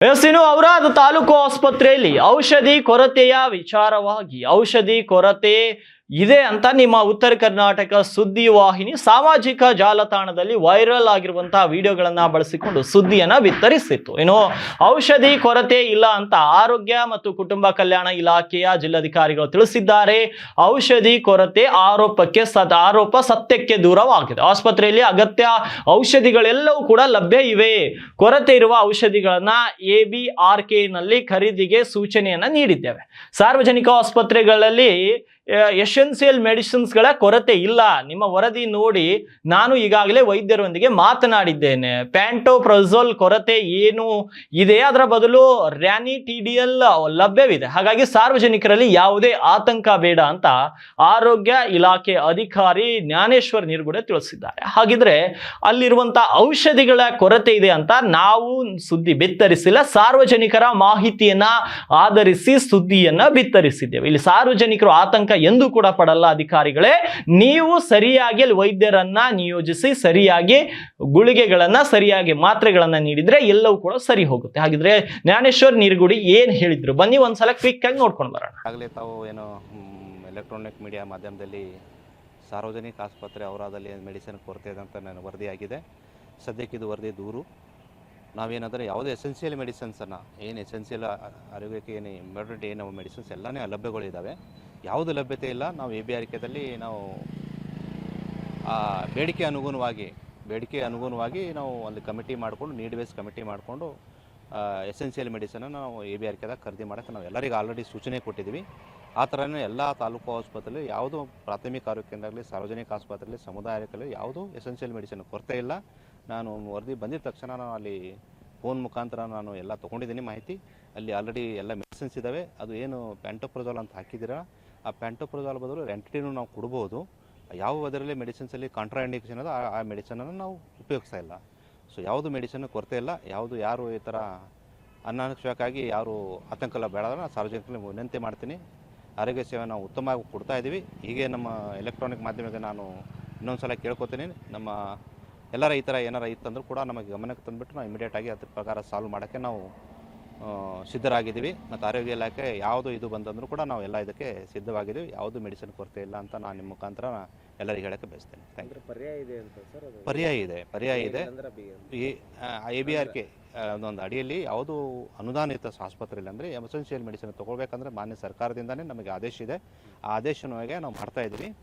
ಇನ್ನು ಔರಾದ ತಾಲೂಕು ಆಸ್ಪತ್ರೆಯಲ್ಲಿ ಔಷಧಿ ಕೊರತೆಯ ವಿಚಾರವಾಗಿ ಔಷಧಿ ಕೊರತೆ ಇದೆ ಅಂತ ನಿಮ್ಮ ಉತ್ತರ ಕರ್ನಾಟಕ ಸುದ್ದಿ ವಾಹಿನಿ ಸಾಮಾಜಿಕ ಜಾಲತಾಣದಲ್ಲಿ ವೈರಲ್ ಆಗಿರುವಂತಹ ವಿಡಿಯೋಗಳನ್ನ ಬಳಸಿಕೊಂಡು ಸುದ್ದಿಯನ್ನ ಬಿತ್ತರಿಸಿತ್ತು. ಇನ್ನು ಔಷಧಿ ಕೊರತೆ ಇಲ್ಲ ಅಂತ ಆರೋಗ್ಯ ಮತ್ತು ಕುಟುಂಬ ಕಲ್ಯಾಣ ಇಲಾಖೆಯ ಜಿಲ್ಲಾಧಿಕಾರಿಗಳು ತಿಳಿಸಿದ್ದಾರೆ. ಔಷಧಿ ಕೊರತೆ ಆರೋಪ ಸತ್ಯಕ್ಕೆ ದೂರವಾಗಿದೆ. ಆಸ್ಪತ್ರೆಯಲ್ಲಿ ಅಗತ್ಯ ಔಷಧಿಗಳೆಲ್ಲವೂ ಕೂಡ ಲಭ್ಯ ಇವೆ. ಕೊರತೆ ಇರುವ ಔಷಧಿಗಳನ್ನ ABRK ನಲ್ಲಿ ಖರೀದಿಗೆ ಸೂಚನೆಯನ್ನ ನೀಡಿದ್ದೇವೆ. ಸಾರ್ವಜನಿಕ ಆಸ್ಪತ್ರೆಗಳಲ್ಲಿ ಎಸೆನ್ಷಿಯಲ್ ಮೆಡಿಸಿನ್ಸ್ ಗಳ ಕೊರತೆ ಇಲ್ಲ. ನಿಮ್ಮ ವರದಿ ನೋಡಿ ನಾನು ಈಗಾಗಲೇ ವೈದ್ಯರೊಂದಿಗೆ ಮಾತನಾಡಿದ್ದೇನೆ. ಪ್ಯಾಂಟೋಪ್ರಜೋಲ್ ಕೊರತೆ ಏನು ಇದೆ, ಅದರ ಬದಲು ರ್ಯಾನಿಟಿಡಿಯಲ್ ಲಭ್ಯವಿದೆ. ಹಾಗಾಗಿ ಸಾರ್ವಜನಿಕರಲ್ಲಿ ಯಾವುದೇ ಆತಂಕ ಬೇಡ ಅಂತ ಆರೋಗ್ಯ ಇಲಾಖೆ ಅಧಿಕಾರಿ ಜ್ಞಾನೇಶ್ವರ್ ನಿರ್ಗುಡೆ ತಿಳಿಸಿದ್ದಾರೆ. ಹಾಗಿದ್ರೆ ಅಲ್ಲಿರುವಂತಹ ಔಷಧಿಗಳ ಕೊರತೆ ಇದೆ ಅಂತ ನಾವು ಸುದ್ದಿ ಬಿತ್ತರಿಸಿಲ್ಲ, ಸಾರ್ವಜನಿಕರ ಮಾಹಿತಿಯನ್ನ ಆಧರಿಸಿ ಸುದ್ದಿಯನ್ನ ಬಿತ್ತರಿಸಿದ್ದೇವೆ. ಇಲ್ಲಿ ಸಾರ್ವಜನಿಕರು ಆತಂಕ ಎಂದು ಕೂಡ ಪಡಲ್ಲ. ಅಧಿಕಾರಿಗಳೇ, ನೀವು ಸರಿಯಾಗಿ ಅಲ್ಲಿ ವೈದ್ಯರನ್ನ ನಿಯೋಜಿಸಿ ಸರಿಯಾಗಿ ಗುಳಿಗೆಗಳನ್ನ ಸರಿಯಾಗಿ ಮಾತ್ರೆಗಳನ್ನ ನೀಡಿದ್ರೆ ಎಲ್ಲವೂ ಕೂಡ ಸರಿ ಹೋಗುತ್ತೆ. ಹಾಗಿದ್ರೆ ಜ್ಞಾನೇಶ್ವರ್ ನೀರ್ಗುಡಿ ಏನ್ ಹೇಳಿದ್ರು ಬನ್ನಿ ಒಂದ್ಸಲ ಕ್ವಿಕ್ ಆಗಿ ನೋಡ್ಕೊಂಡು ಬರೋಣ. ಆಗಲೇ ತಾವು ಏನೋ ಎಲೆಕ್ಟ್ರಾನಿಕ್ ಮೀಡಿಯಾ ಮಾಧ್ಯಮದಲ್ಲಿ ಸಾರ್ವಜನಿಕ ಆಸ್ಪತ್ರೆ ಔರಾದಲ್ಲಿ ಮೆಡಿಸಿನ್ ಕೊರತೆ ಇದೆ ಅಂತ ನಾನು ವರದಿಯಾಗಿದೆ. ಸದ್ಯಕ್ಕೆ ಇದು ವರದಿ ದೂರು. ನಾವೇನಾದರೆ ಯಾವುದೇ ಎಸೆನ್ಷಿಯಲ್ ಮೆಡಿಸಿನ್ಸನ್ನು ಏನು ಎಸೆನ್ಷಿಯಲ್ ಆರೋಗ್ಯಕ್ಕೆ ಏನು ಇಂಪಾರ್ಟೆಂಟ್ ಏನು ಮೆಡಿಸಿನ್ಸ್ ಎಲ್ಲನೇ ಲಭ್ಯಗಳಿದ್ದಾವೆ. ಯಾವುದು ಲಭ್ಯತೆ ಇಲ್ಲ, ನಾವು ABRKದಲ್ಲಿ ನಾವು ಬೇಡಿಕೆ ಅನುಗುಣವಾಗಿ ನಾವು ಒಂದು ಕಮಿಟಿ ಮಾಡಿಕೊಂಡು ನೀಡ್ ಬೇಸ್ ಕಮಿಟಿ ಮಾಡಿಕೊಂಡು ಎಸೆನ್ಷಿಯಲ್ ಮೆಡಿಸನನ್ನು ನಾವು ABRKದಾಗ ಖರೀದಿ ಮಾಡೋಕ್ಕೆ ನಾವು ಎಲ್ಲರಿಗೂ ಆಲ್ರೆಡಿ ಸೂಚನೆ ಕೊಟ್ಟಿದ್ದೀವಿ. ಆ ಥರನೇ ಎಲ್ಲ ತಾಲೂಕು ಆಸ್ಪತ್ರೆಯಲ್ಲಿ ಯಾವುದು ಪ್ರಾಥಮಿಕ ಆರೋಗ್ಯ ಕೇಂದ್ರದಲ್ಲಿ, ಸಾರ್ವಜನಿಕ ಆಸ್ಪತ್ರೆಯಲ್ಲಿ, ಸಮುದಾಯದಲ್ಲಿ ಯಾವುದೂ ಎಸೆನ್ಷಿಯಲ್ ಮೆಡಿಸಿನ್ ಕೊರತೆ ಇಲ್ಲ. ನಾನು ವರದಿ ಬಂದಿದ ತಕ್ಷಣ ನಾನು ಅಲ್ಲಿ ಫೋನ್ ಮುಖಾಂತರ ನಾನು ಎಲ್ಲ ತೊಗೊಂಡಿದ್ದೀನಿ ಮಾಹಿತಿ. ಅಲ್ಲಿ ಆಲ್ರೆಡಿ ಎಲ್ಲ ಮೆಡಿಸಿನ್ಸ್ ಇದ್ದಾವೆ. ಅದು ಏನು ಪ್ಯಾಂಟೋಪ್ರಜೋಲ್ ಅಂತ ಹಾಕಿದ್ದೀರಾ, ಆ ಪ್ಯಾಂಟೋಪ್ರಜೋಲ್ ಬದಲು ರೆಂಟಿಡಿನೂ ನಾವು ಕೊಡ್ಬೋದು. ಯಾವ ಅದರಲ್ಲಿ ಮೆಡಿಸಿನ್ಸಲ್ಲಿ ಕಾಂಟ್ರಾ ಇಂಡಿಕೇಶನ್ ಅದು ಆ ಮೆಡಿಸನನ್ನು ನಾವು ಉಪಯೋಗಿಸ್ತಾ ಇಲ್ಲ. ಸೊ ಯಾವುದು ಮೆಡಿಸಿನ್ ಕೊರತೆ ಇಲ್ಲ. ಯಾರು ಈ ಥರ ಅನಾವಶ್ಯಕವಾಗಿ ಯಾರು ಆತಂಕ ಬೇಡ, ನಾನು ಸಾರ್ವಜನಿಕರಿಗೆ ವಿನಂತಿ ಮಾಡ್ತೀನಿ. ಆರೋಗ್ಯ ಸೇವೆ ನಾವು ಉತ್ತಮವಾಗಿ ಕೊಡ್ತಾ ಇದ್ದೀವಿ. ಹೀಗೆ ನಮ್ಮ ಎಲೆಕ್ಟ್ರಾನಿಕ್ ಮಾಧ್ಯಮಕ್ಕೆ ನಾನು ಇನ್ನೊಂದು ಸಲ ಕೇಳ್ಕೊತೀನಿ, ನಮ್ಮ ಎಲ್ಲರ ಈ ಥರ ಏನಾರ ಇತ್ತಂದ್ರೂ ಕೂಡ ನಮಗೆ ಗಮನಕ್ಕೆ ತಂದುಬಿಟ್ಟು ನಾವು ಇಮಿಡಿಯೇಟಾಗಿ ಅದ್ರ ಪ್ರಕಾರ ಸಾಲ್ವ್ ಮಾಡೋಕ್ಕೆ ನಾವು ಸಿದ್ಧರಾಗಿದ್ದೀವಿ. ಮತ್ತು ಆರೋಗ್ಯ ಇಲಾಖೆ ಯಾವುದು ಇದು ಬಂದಂದ್ರೂ ಕೂಡ ನಾವು ಎಲ್ಲ ಇದಕ್ಕೆ ಸಿದ್ಧವಾಗಿದ್ದೀವಿ. ಯಾವುದು ಮೆಡಿಸಿನ್ ಕೊರತೆ ಇಲ್ಲ ಅಂತ ನಾನು ನಿಮ್ಮ ಮುಖಾಂತರ ಎಲ್ಲರಿಗೆ ಹೇಳೋಕ್ಕೆ ಬಯಸ್ತೇನೆ. Thank you. ಪರ್ಯಾಯ ಇದೆ. ಈ ABRK ಅದೊಂದು ಅಡಿಯಲ್ಲಿ ಯಾವುದು ಅನುದಾನಿತ ಆಸ್ಪತ್ರೆಯಲ್ಲಿ ಅಂದರೆ ಎಮರ್ಜೆನ್ಸಿಯಲ್ ಮೆಡಿಸಿನ್ ತೊಗೊಳ್ಬೇಕಂದ್ರೆ ಮಾನ್ಯ ಸರ್ಕಾರದಿಂದನೇ ನಮಗೆ ಆದೇಶ ಇದೆ. ಆ ಆದೇಶನವಾಗಿ ನಾವು ಮಾಡ್ತಾ ಇದ್ದೀವಿ.